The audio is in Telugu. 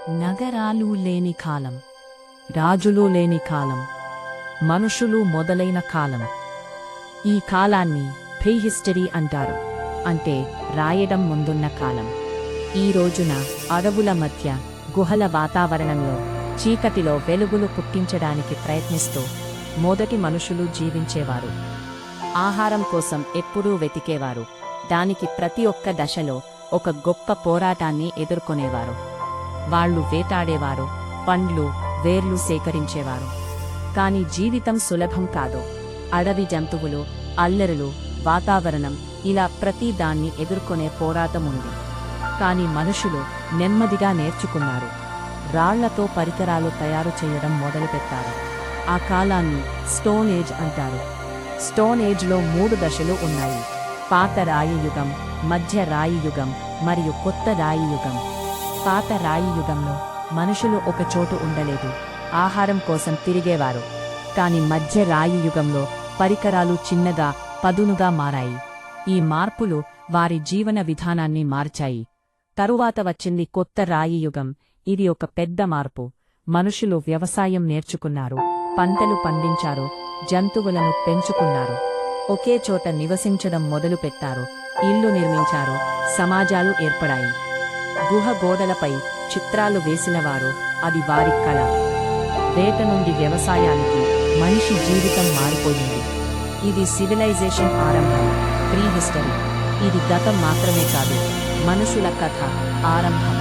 నగరాలు లేని కాలం, రాజులు లేని కాలం, మనుషులు మొదలైన కాలం. ఈ కాలాన్ని ప్రీహిస్టరీ అంటారు, అంటే రాయడం ముందున్న కాలం. ఈ రోజున అడవుల మధ్య గుహల వాతావరణంలో చీకటిలో వెలుగులు పుట్టించడానికి ప్రయత్నిస్తూ మొదటి మనుషులు జీవించేవారు. ఆహారం కోసం ఎప్పుడూ వెతికేవారు. దానికి ప్రతి ఒక్క దశలో ఒక గొప్ప పోరాటాన్ని ఎదుర్కొనేవారు. వాళ్ళు వేటాడేవారు, పండ్లు, వేర్లు సేకరించేవారు. కాని జీవితం సులభం కాదు. అడవి జంతువులు, అల్లరులు, వాతావరణం, ఇలా ప్రతి దాన్ని ఎదుర్కొనే పోరాటం ఉంది. కాని మనుషులు నెమ్మదిగా నేర్చుకున్నారు. రాళ్లతో పరికరాలు తయారు చేయడం మొదలుపెట్టారు. ఆ కాలాన్ని స్టోన్ ఏజ్ అంటారు. స్టోన్ ఏజ్లో 3 దశలు ఉన్నాయి: పాత రాయి యుగం, మధ్య రాయి యుగం మరియు కొత్త రాయి యుగం. పాత రాయి యుగంలో మనుషులు ఒక చోటు ఉండలేదు, ఆహారం కోసం తిరిగేవారు. కాని మధ్య రాయి యుగంలో పరికరాలు చిన్నగా, పదునుగా మారాయి. ఈ మార్పులు వారి జీవన విధానాన్ని మార్చాయి. తరువాత వచ్చింది కొత్త రాయి యుగం. ఇది ఒక పెద్ద మార్పు. మనుషులు వ్యవసాయం నేర్చుకున్నారు, పంటలు పండించారు, జంతువులను పెంచుకున్నారు. ఒకే చోట నివసించడం మొదలుపెట్టారు, ఇళ్ళు నిర్మించారు, సమాజాలు ఏర్పడాయి. గుహ గోడలపై చిత్రాలు వేసినవారు, అది వారి కళ. వేట నుండి వ్యవసాయానికి మనిషి జీవితం మారిపోయింది. ఇది సివిలైజేషన్ ఆరంభం, ప్రీహిస్టరీ. ఇది గతం మాత్రమే కాదు, మనుషుల కథ ఆరంభం.